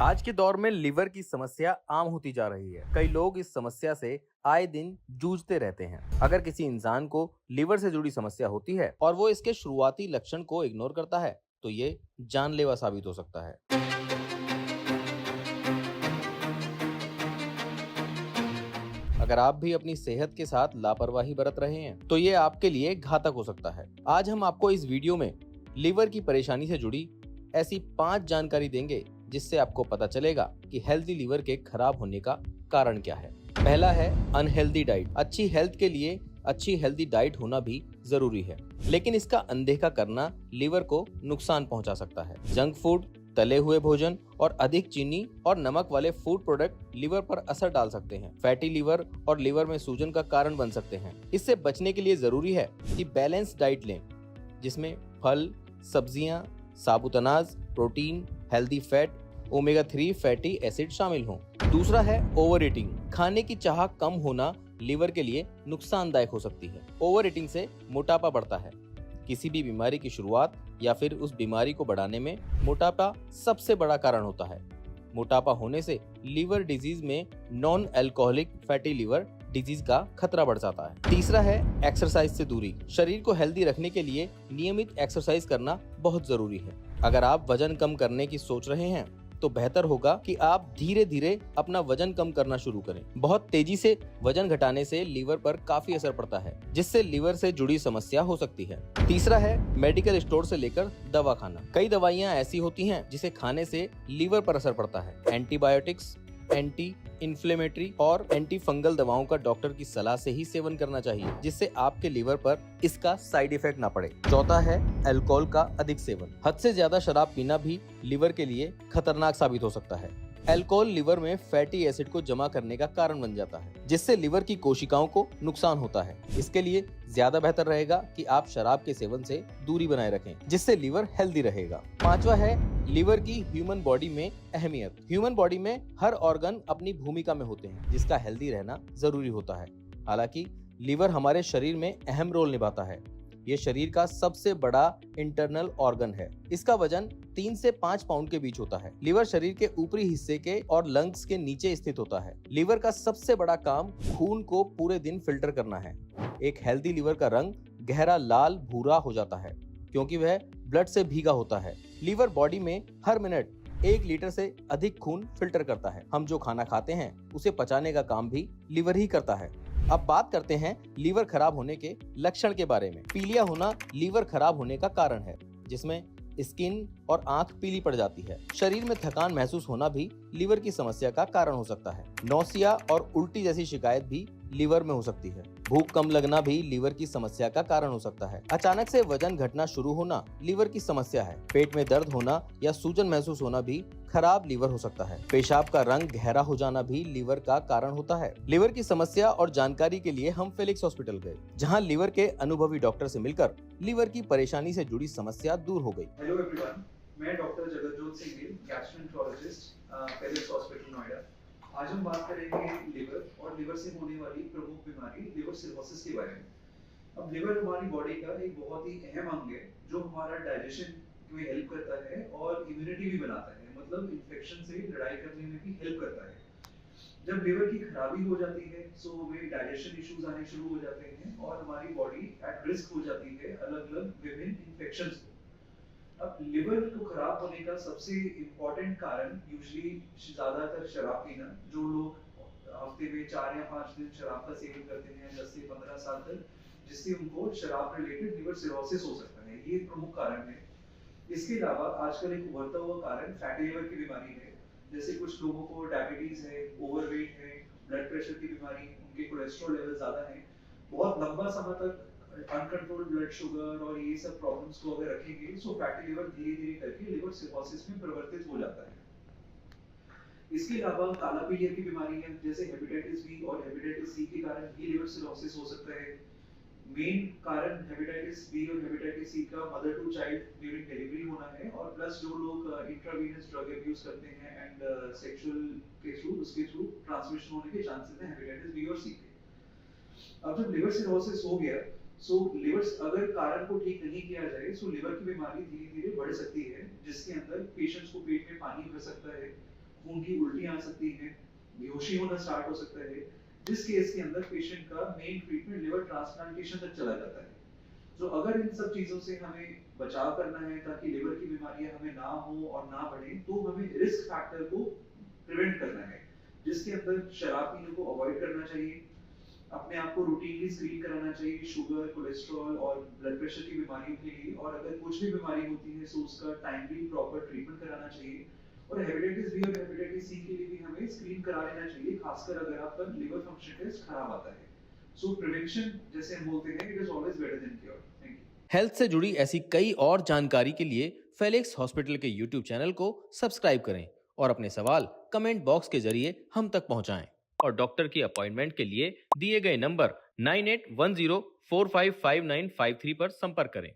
आज के दौर में लिवर की समस्या आम होती जा रही है। कई लोग इस समस्या से आए दिन जूझते रहते हैं। अगर किसी इंसान को लिवर से जुड़ी समस्या होती है और वो इसके शुरुआती लक्षण को इग्नोर करता है, तो ये जानलेवा साबित हो सकता है। अगर आप भी अपनी सेहत के साथ लापरवाही बरत रहे हैं, तो ये आपके लिए घातक हो सकता है। आज हम आपको इस वीडियो में लिवर की परेशानी से जुड़ी ऐसी 5 जानकारी देंगे, जिससे आपको पता चलेगा कि हेल्दी लिवर के खराब होने का कारण क्या है। पहला है अनहेल्दी डाइट। अच्छी हेल्थ के लिए अच्छी हेल्दी डाइट होना भी जरूरी है, लेकिन इसका अनदेखा करना लिवर को नुकसान पहुंचा सकता है। जंक फूड, तले हुए भोजन और अधिक चीनी और नमक वाले फूड प्रोडक्ट लिवर पर असर डाल सकते हैं। फैटी लिवर और लिवर में सूजन का कारण बन सकते हैं। इससे बचने के लिए जरूरी है कि बैलेंस डाइट लें, जिसमें फल, सब्जियां, साबुत अनाज, protein, healthy fat, omega 3 fatty acid शामिल हों। दूसरा है ओवर ईटिंग। खाने की चाह कम होना लिवर के लिए नुकसानदायक हो सकती है। ओवर ईटिंग से मोटापा बढ़ता है। किसी भी बीमारी की शुरुआत या फिर उस बीमारी को बढ़ाने में मोटापा सबसे बड़ा कारण होता है। मोटापा होने से लिवर डिजीज में non alcoholic fatty liver disease का खतरा बढ़ जाता है। तीसरा है एक्सरसाइज से दूरी। शरीर को हेल्दी रखने के लिए नियमित एक्सरसाइज करना बहुत जरूरी है। अगर आप वजन कम करने की सोच रहे हैं, तो बेहतर होगा कि आप धीरे धीरे अपना वजन कम करना शुरू करें। बहुत तेजी से वजन घटाने से लिवर पर काफी असर पड़ता है, जिससे लिवर से जुड़ी समस्या हो सकती है। तीसरा है मेडिकल स्टोर से लेकर दवा खाना। कई दवाइयां ऐसी होती हैं जिसे खाने से लिवर पर असर पड़ता है। एंटीबायोटिक्स, एंटी इन्फ्लेमेटरी और एंटी फंगल दवाओं का डॉक्टर की सलाह से ही सेवन करना चाहिए, जिससे आपके लिवर पर इसका साइड इफेक्ट ना पड़े। चौथा है अल्कोहल का अधिक सेवन। हद से ज्यादा शराब पीना भी लिवर के लिए खतरनाक साबित हो सकता है। अल्कोहल लिवर में फैटी एसिड को जमा करने का कारण बन जाता है, जिससे लिवर की कोशिकाओं को नुकसान होता है। इसके लिए ज्यादा बेहतर रहेगा कि आप शराब के सेवन से दूरी बनाए रखें, जिससे लिवर हेल्दी रहेगा। पांचवा है लिवर की ह्यूमन बॉडी में अहमियत। ह्यूमन बॉडी में हर ऑर्गन अपनी भूमिका में होते हैं, जिसका हेल्दी रहना जरूरी होता है। हालांकि लिवर हमारे शरीर में अहम रोल निभाता है। ये शरीर का सबसे बड़ा इंटरनल ऑर्गन है। इसका वजन 3 से 5 पाउंड के बीच होता है। लिवर शरीर के ऊपरी हिस्से के और लंग्स के नीचे स्थित होता है। लिवर का सबसे बड़ा काम खून को पूरे दिन फिल्टर करना है। एक हेल्दी लिवर का रंग गहरा लाल भूरा हो जाता है, क्योंकि वह ब्लड से भीगा होता है। लिवर बॉडी में हर मिनट 1 लीटर से अधिक खून फिल्टर करता है। हम जो खाना खाते हैं, उसे पचाने का काम भी लिवर ही करता है। अब बात करते हैं लीवर खराब होने के लक्षण के बारे में। पीलिया होना लीवर खराब होने का कारण है, जिसमें स्किन और आंख पीली पड़ जाती है। शरीर में थकान महसूस होना भी लीवर की समस्या का कारण हो सकता है। नौसिया और उल्टी जैसी शिकायत भी लिवर में हो सकती है। भूख कम लगना भी लिवर की समस्या का कारण हो सकता है। अचानक से वजन घटना शुरू होना लिवर की समस्या है। पेट में दर्द होना या सूजन महसूस होना भी खराब लिवर हो सकता है। पेशाब का रंग गहरा हो जाना भी लिवर का कारण होता है। लिवर की समस्या और जानकारी के लिए हम फिलिक्स हॉस्पिटल गए, जहां लिवर के अनुभवी डॉक्टर से मिलकर लिवर की परेशानी से जुड़ी समस्या दूर हो गई। हेलो एवरीवन, मैं doctor Jagatjot Singh Gill, gastroenterologist, Philips hospital Noida. आज हम बात करेंगे लिवर और लिवर से होने वाली प्रमुख बीमारी लिवर सिरोसिस के बारे में। अब लिवर हमारी बॉडी का एक बहुत ही अहम अंग है, जो हमारा डाइजेशन में हेल्प करता है और इम्यूनिटी भी बनाता है, मतलब इन्फेक्शन से लड़ाई करने में भी हेल्प करता है। जब लिवर की खराबी हो जाती है, सो वे डाइजेशन इश्यूज आने शुरू हो जाते हैं और हमारी बॉडी एट रिस्क हो जाती है अलग अलग विभिन्न इन्फेक्शंस को। अब लिवर को खराब होने का सबसे इम्पोर्टेंट कारण यूजुअली ज्यादातर शराब पीना। जो लोग हफ्ते में 4 या 5 दिन शराब का सेवन करते हैं 10 से 15 साल तक, जिससे उनको शराब रिलेटेड लिवर सिरोसिस हो सकता है। ये प्रमुख कारण है। इसके अलावा आजकल एक उभरता हुआ कारण फैटी लिवर की बीमारी है। जैसे कुछ लोगों को डायबिटीज है, ओवरवेट है, ब्लड प्रेशर की बीमारी, उनके कोलेस्ट्रॉल लेवल ज्यादा है। बहुत लंबा समय तक अनकंट्रोल्ड ब्लड शुगर और ये सब प्रॉब्लम्स को अगर रखेंगे, सो फैटी लिवर धीरे धीरे करके लिवर सिरोसिस में परिवर्तित हो जाता है। इसके अलावा काला पीलिया की बीमारी है, जैसे हेपेटाइटिस बी और हेपेटाइटिस सी के कारण भी लिवर सिरोसिस हो सकता है। मेन कारण हेपेटाइटिस बी और हेपेटाइटिस सी का mother to child during delivery होना है, और प्लस जो लोग इंट्रावेनस ड्रग अब्यूज करते हैं एंड सेक्सुअल के थ्रू उसके थ्रू ट्रांसमिशन होने के चांसेस हैं हेपेटाइटिस बी और सी के। अब जब लिवर सिरोसिस हो गया, सो लिवर अगर कारण को ठीक नहीं किया जाए, सो लिवर की बीमारी धीरे धीरे बढ़ सकती है, जिसके अंदर पेशेंट्स को पेट में पानी भर सकता है, खून की उल्टी आ सकती है, बेहोशी होना स्टार्ट हो सकता है, जिस केस के अंदर पेशेंट का मेन ट्रीटमेंट लिवर ट्रांसप्लांटेशन तक चला जाता है। तो अगर इन सब चीजों से हमें बचाव करना है ताकि लिवर की बीमारियां हमें ना हो और ना बढ़े, तो हमें रिस्क फैक्टर को प्रिवेंट करना है, जिसके अंदर शराब पीने को अवॉइड करना चाहिए, अपने आप को रूटीनली स्क्रीन कराना चाहिए शुगर, कोलेस्ट्रॉल और ब्लड प्रेशर की बीमारियों के लिए, और अगर कुछ भी बीमारी होती है तो उसका टाइमली प्रॉपर ट्रीटमेंट कराना चाहिए। और हेपेटाइटिस बी और हेपेटाइटिस सी के लिए भी हमें स्क्रीन करा लेना चाहिए, खासकर अगर आपका लिवर फंक्शन टेस्ट खराब आता है। सो प्रिवेंशन, जैसे हम बोलते हैं, it is always better than cure. Thank you. Health से जुड़ी ऐसी कई और जानकारी के लिए फेलिक्स हॉस्पिटल के यूट्यूब चैनल को सब्सक्राइब करें और अपने सवाल कमेंट बॉक्स के जरिए हम तक पहुंचाएं। और डॉक्टर की अपॉइंटमेंट के लिए दिए गए नंबर 9810455953 पर संपर्क करें।